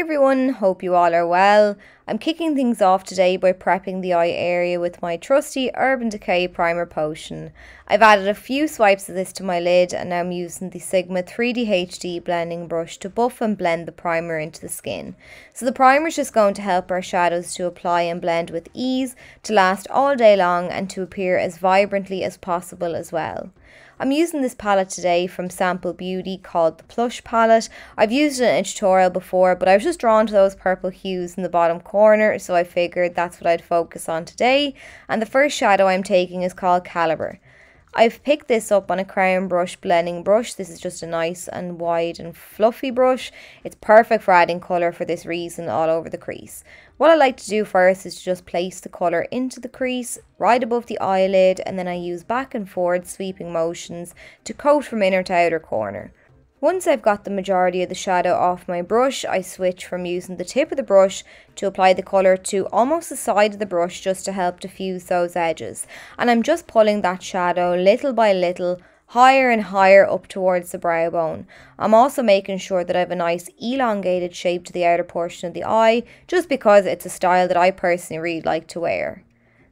everyone, hope you all are well. I'm kicking things off today by prepping the eye area with my trusty Urban Decay Primer Potion. I've added a few swipes of this to my lid and now I'm using the Sigma 3D HD blending brush to buff and blend the primer into the skin. So the primer is just going to help our shadows to apply and blend with ease, to last all day long and to appear as vibrantly as possible as well. I'm using this palette today from Sample Beauty called the Plush palette. I've used it in a tutorial before, but I was just drawn to those purple hues in the bottom corner, so I figured that's what I'd focus on today. And the first shadow I'm taking is called Calibre. I've picked this up on a crown brush blending brush. This is just a nice and wide and fluffy brush. It's perfect for adding colour for this reason all over the crease. What I like to do first is to just place the colour into the crease right above the eyelid, and then I use back and forward sweeping motions to coat from inner to outer corner. Once I've got the majority of the shadow off my brush, I switch from using the tip of the brush to apply the colour to almost the side of the brush just to help diffuse those edges. And I'm just pulling that shadow little by little higher and higher up towards the brow bone. I'm also making sure that I have a nice elongated shape to the outer portion of the eye, just because it's a style that I personally really like to wear.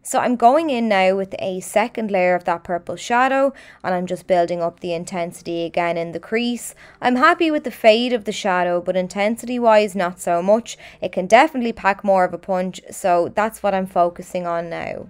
So I'm going in now with a second layer of that purple shadow and I'm just building up the intensity again in the crease. I'm happy with the fade of the shadow, but intensity wise not so much. It can definitely pack more of a punch, so that's what I'm focusing on now.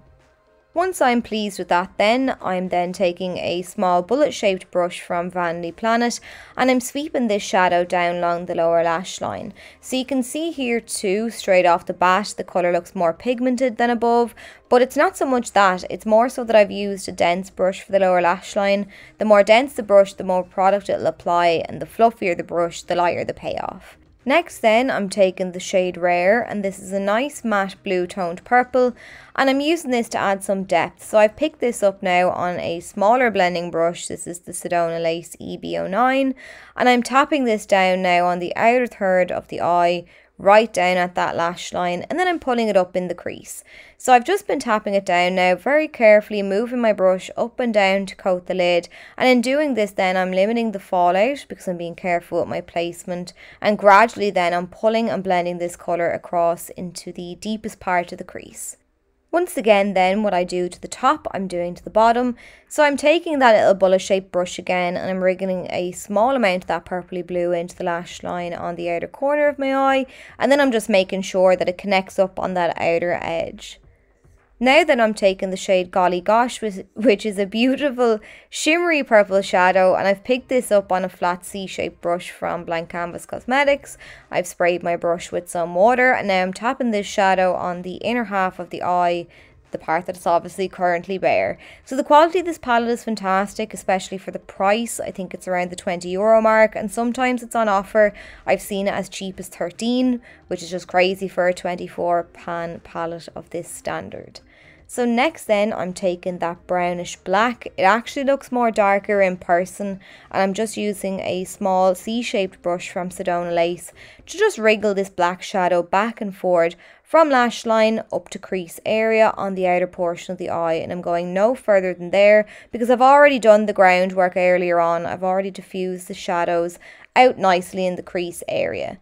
Once I'm pleased with that I'm then taking a small bullet shaped brush from Vanity Planet and I'm sweeping this shadow down along the lower lash line. So you can see here too, straight off the bat, the colour looks more pigmented than above, but it's not so much that, it's more so that I've used a dense brush for the lower lash line. The more dense the brush, the more product it'll apply, and the fluffier the brush, the lighter the payoff. Next I'm taking the shade Rare, and this is a nice matte blue toned purple, and I'm using this to add some depth. So I've picked this up now on a smaller blending brush. This is the Sedona Lace EB09, and I'm tapping this down now on the outer third of the eye, right down at that lash line, and then I'm pulling it up in the crease. So I've just been tapping it down now, very carefully moving my brush up and down to coat the lid, and in doing this I'm limiting the fallout because I'm being careful with my placement, and gradually I'm pulling and blending this colour across into the deepest part of the crease. Once again what I do to the top, I'm doing to the bottom. So I'm taking that little bullet shaped brush again and I'm wriggling a small amount of that purpley blue into the lash line on the outer corner of my eye, and then I'm just making sure that it connects up on that outer edge. Now that I'm taking the shade Golly Gosh, which is a beautiful shimmery purple shadow, and I've picked this up on a flat C-shaped brush from Blank Canvas Cosmetics. I've sprayed my brush with some water and now I'm tapping this shadow on the inner half of the eye, the part that is obviously currently bare. So the quality of this palette is fantastic, especially for the price. I think it's around the €20 mark, and sometimes it's on offer. I've seen it as cheap as 13, which is just crazy for a 24 pan palette of this standard. So next I'm taking that brownish black. It actually looks more darker in person, and I'm just using a small C-shaped brush from Sedona Lace to just wriggle this black shadow back and forward from lash line up to crease area on the outer portion of the eye, and I'm going no further than there because I've already done the groundwork earlier on. I've already diffused the shadows out nicely in the crease area.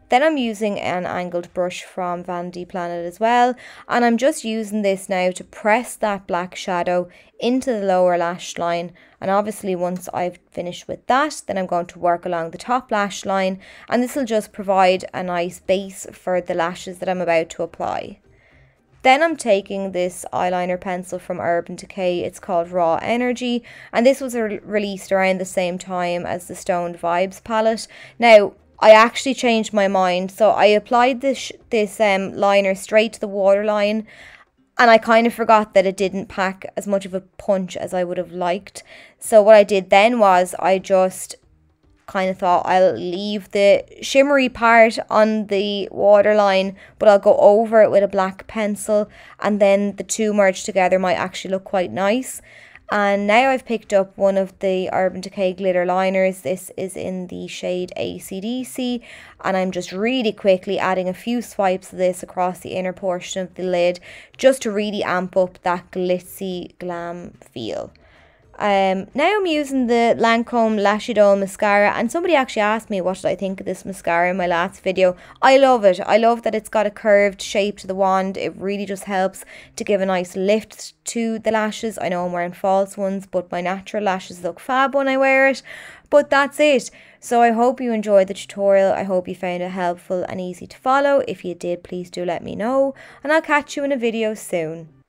Then I'm using an angled brush from Vanity Planet as well, and I'm just using this now to press that black shadow into the lower lash line, and obviously once I've finished with that, then I'm going to work along the top lash line, and this will just provide a nice base for the lashes that I'm about to apply. Then I'm taking this eyeliner pencil from Urban Decay. It's called Raw Energy, and this was released around the same time as the Stoned Vibes palette. Now, I actually changed my mind, so I applied this liner straight to the waterline, and I kind of forgot that it didn't pack as much of a punch as I would have liked. So what I did then was I just kind of thought I'll leave the shimmery part on the waterline, but I'll go over it with a black pencil, and then the two merged together might actually look quite nice. And now I've picked up one of the Urban Decay glitter liners. This is in the shade AC/DC, and I'm just really quickly adding a few swipes of this across the inner portion of the lid just to really amp up that glitzy glam feel. Now I'm using the Lancome Lash Idol mascara, and somebody actually asked me what did I think of this mascara in my last video. I love it. I love that it's got a curved shape to the wand. It really just helps to give a nice lift to the lashes. I know I'm wearing false ones, but my natural lashes look fab when I wear it. But that's it. So I hope you enjoyed the tutorial. I hope you found it helpful and easy to follow. If you did, please do let me know, and I'll catch you in a video soon.